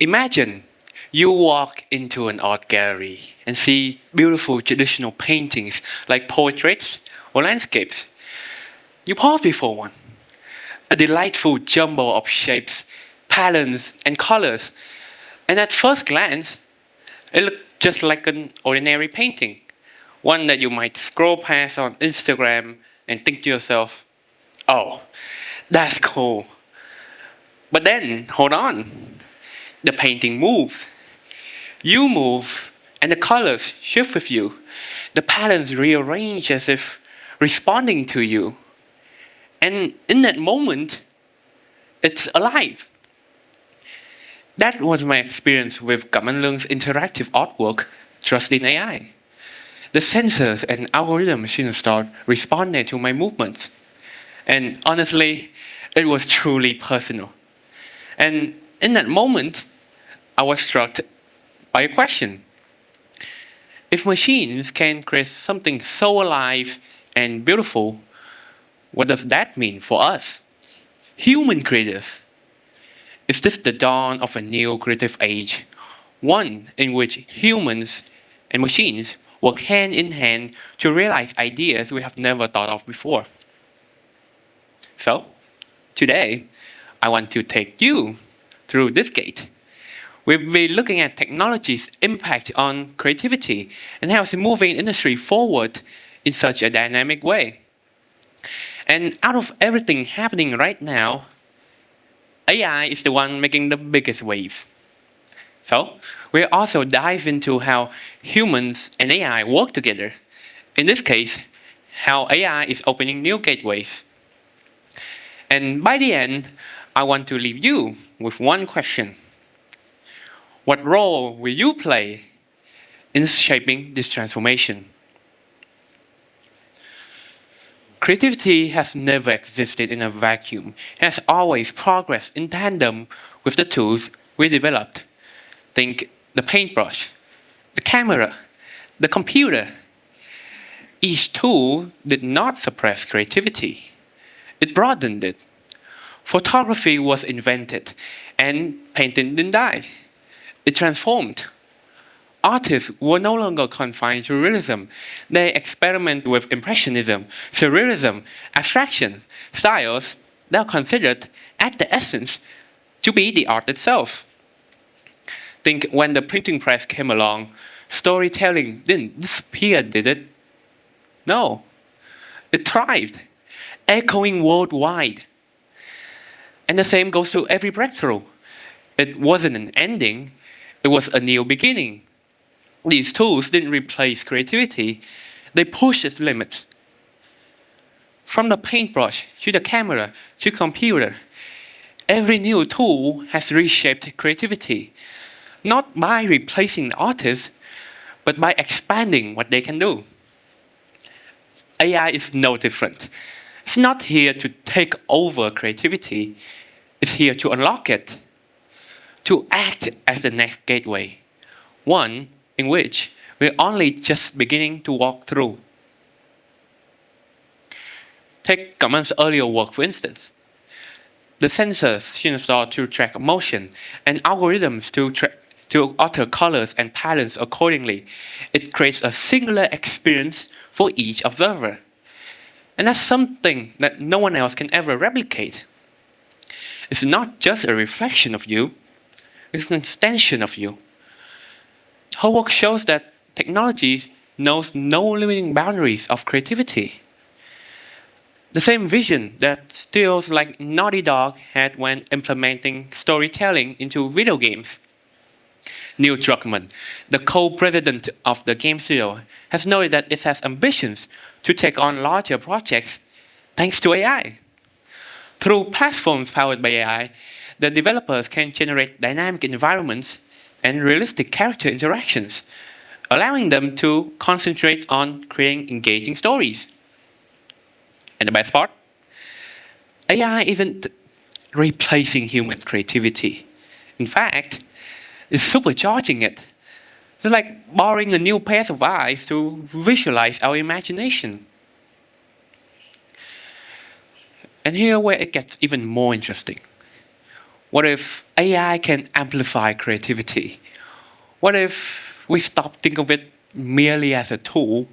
Imagine you walk into an art gallery and see beautiful traditional paintings like portraits or landscapes. You pause before one, a delightful jumble of shapes, patterns, and colors. And at first glance, it looks just like an ordinary painting, one that you might scroll past on Instagram and think to yourself, oh, that's cool. But then, hold on, the painting moves. You move, and the colors shift with you. The patterns rearrange as if responding to you. And in that moment, it's alive. That was my experience with Gaman Leung's interactive artwork, Trust in AI. The sensors and algorithm machines start responding to my movements. And honestly, it was truly personal. And in that moment, I was struck by a question. If machines can create something so alive and beautiful, what does that mean for us, human creators? Is this the dawn of a new creative age, one in which humans and machines work hand in hand to realize ideas we have never thought of before? So, today, I want to take you through this gate. We'll be looking at technology's impact on creativity and how it's moving the industry forward in such a dynamic way. And out of everything happening right now, AI is the one making the biggest wave. So, we'll also dive into how humans and AI work together. In this case, how AI is opening new gateways. And by the end, I want to leave you with one question. What role will you play in shaping this transformation? Creativity has never existed in a vacuum. It has always progressed in tandem with the tools we developed. Think the paintbrush, the camera, the computer. Each tool did not suppress creativity. It broadened it. Photography was invented, and painting didn't die. It transformed. Artists were no longer confined to realism. They experimented with impressionism, surrealism, abstraction, styles that are considered, at the essence, to be the art itself. Think when the printing press came along, storytelling didn't disappear, did it? No. It thrived, echoing worldwide. And the same goes to every breakthrough. It wasn't an ending, it was a new beginning. These tools didn't replace creativity, they pushed its limits. From the paintbrush to the camera to computer, every new tool has reshaped creativity, not by replacing the artist, but by expanding what they can do. AI is no different. It's not here to take over creativity, it's here to unlock it, to act as the next gateway, one in which we're only just beginning to walk through. Take Gaman's earlier work, for instance. The sensors she installed to track motion and algorithms to alter colors and patterns accordingly. It creates a singular experience for each observer. And that's something that no one else can ever replicate. It's not just a reflection of you, it's an extension of you. Her work shows that technology knows no limiting boundaries of creativity. The same vision that studios like Naughty Dog had when implementing storytelling into video games. Neil Druckmann, the co-president of the game studio, has noted that it has ambitions to take on larger projects thanks to AI. Through platforms powered by AI, the developers can generate dynamic environments and realistic character interactions, allowing them to concentrate on creating engaging stories. And the best part? AI isn't replacing human creativity. In fact, it's supercharging it. It's like borrowing a new pair of eyes to visualize our imagination. And here where it gets even more interesting. What if AI can amplify creativity? What if we stop thinking of it merely as a tool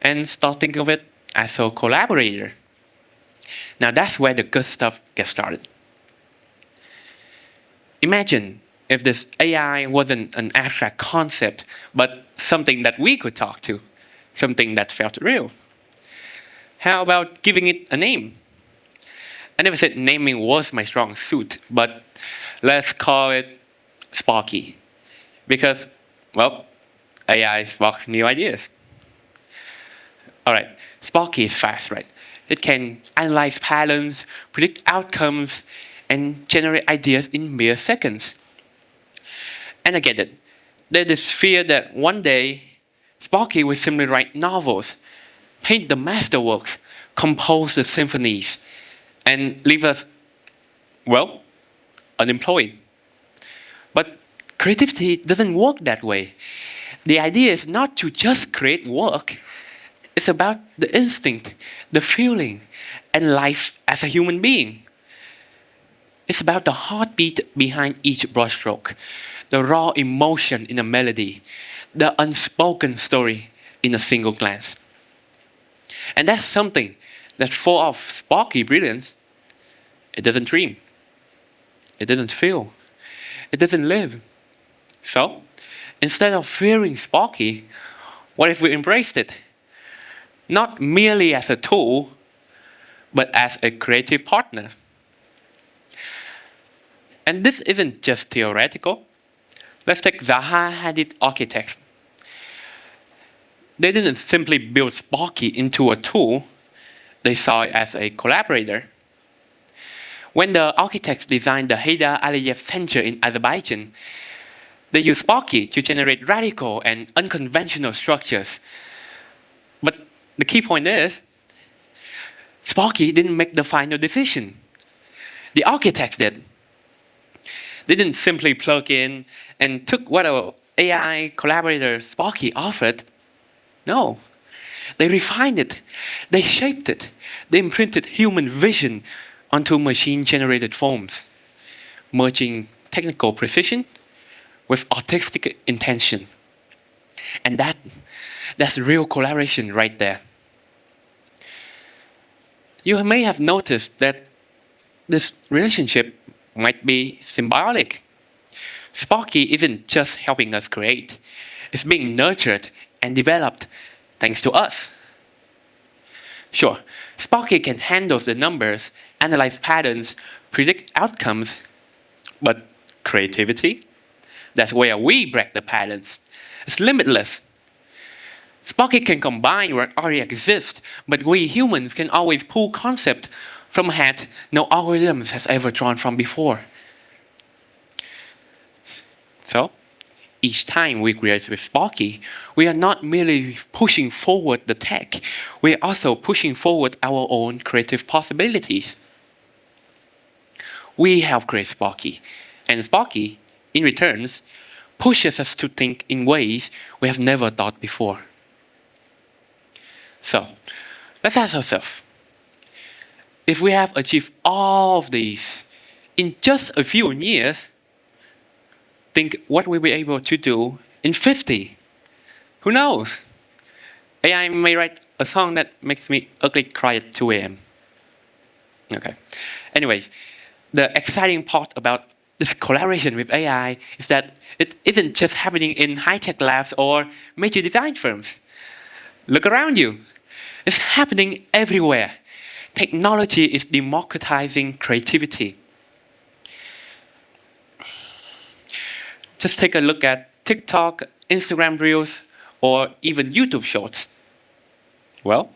and start thinking of it as a collaborator? Now that's where the good stuff gets started. Imagine if this AI wasn't an abstract concept, but something that we could talk to, something that felt real. How about giving it a name? I never said naming was my strong suit, but let's call it Sparky. Because, well, AI sparks new ideas. Alright, Sparky is fast, right? It can analyze patterns, predict outcomes, and generate ideas in mere seconds. And I get it. There's this fear that one day, Sparky will simply write novels, paint the masterworks, compose the symphonies, and leave us, well, unemployed. But creativity doesn't work that way. The idea is not to just create work. It's about the instinct, the feeling, and life as a human being. It's about the heartbeat behind each brushstroke, the raw emotion in a melody, the unspoken story in a single glance. And that's something that full of sparky brilliance, it doesn't dream. It doesn't feel. It doesn't live. So, instead of fearing Sparky, what if we embraced it? Not merely as a tool, but as a creative partner. And this isn't just theoretical. Let's take Zaha Hadid architects. They didn't simply build Sparky into a tool, they saw it as a collaborator. When the architects designed the Heydar Aliyev Center in Azerbaijan, they used Sparky to generate radical and unconventional structures. But the key point is, Sparky didn't make the final decision. The architects did. They didn't simply plug in and took what our AI collaborator Sparky offered. No. They refined it. They shaped it. They imprinted human vision onto machine-generated forms, merging technical precision with artistic intention. And that's real collaboration right there. You may have noticed that this relationship might be symbiotic. Sparky isn't just helping us create. It's being nurtured and developed thanks to us. Sure, Sparky can handle the numbers, analyze patterns, predict outcomes, but creativity? That's where we break the patterns. It's limitless. Sparky can combine what already exists, but we humans can always pull concepts from a hat no algorithms has ever drawn from before. So, each time we create with Sparky, we are not merely pushing forward the tech, we are also pushing forward our own creative possibilities. We help create Sparky, and Sparky, in returns, pushes us to think in ways we have never thought before. So, let's ask ourselves, if we have achieved all of these in just a few years, think what we'll be able to do in 50. Who knows? AI may write a song that makes me ugly cry at 2 a.m. Okay. Anyways, the exciting part about this collaboration with AI is that it isn't just happening in high-tech labs or major design firms. Look around you. It's happening everywhere. Technology is democratizing creativity. Just take a look at TikTok, Instagram Reels, or even YouTube Shorts. Well,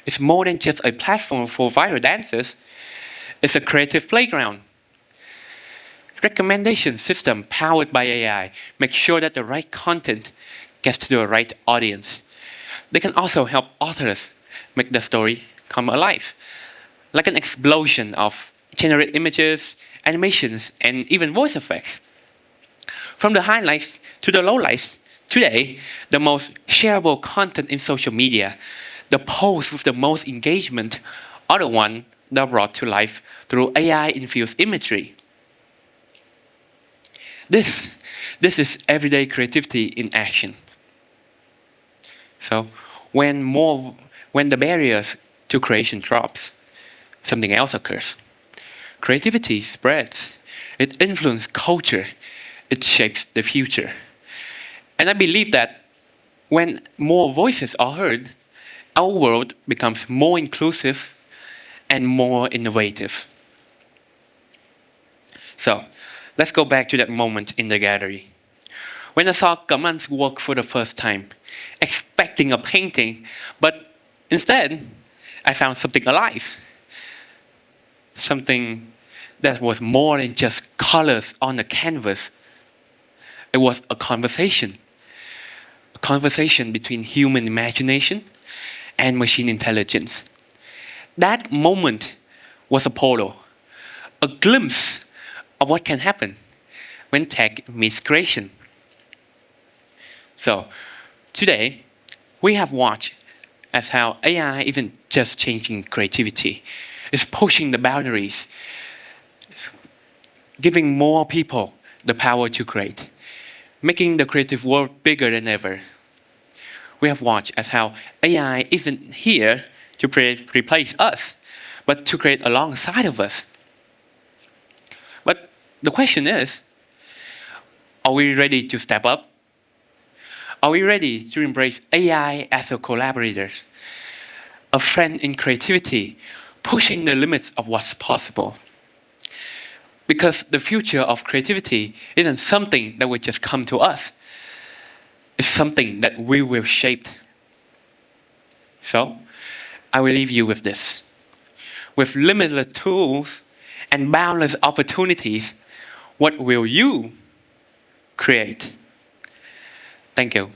it's more than just a platform for viral dances. It's a creative playground. Recommendation system powered by AI makes sure that the right content gets to the right audience. They can also help authors make the story come alive, like an explosion of generated images, animations, and even voice effects. From the highlights to the lowlights, today, the most shareable content in social media, the posts with the most engagement, are the ones that are brought to life through AI-infused imagery. This, this is everyday creativity in action. So when the barriers to creation drops, something else occurs. Creativity spreads. It influences culture. It shapes the future. And I believe that when more voices are heard, our world becomes more inclusive and more innovative. So, let's go back to that moment in the gallery. When I saw Gaman's work for the first time, expecting a painting, but instead, I found something alive. Something that was more than just colors on a canvas. It was a conversation between human imagination and machine intelligence. That moment was a portal, a glimpse of what can happen when tech meets creation. So, today, we have watched as how AI isn't just changing creativity, it's pushing the boundaries, giving more people the power to create, making the creative world bigger than ever. We have watched as how AI isn't here to replace us, but to create alongside of us. But the question is, are we ready to step up? Are we ready to embrace AI as a collaborator, a friend in creativity, pushing the limits of what's possible? Because the future of creativity isn't something that will just come to us. It's something that we will shape. So, I will leave you with this. With limitless tools and boundless opportunities, what will you create? Thank you.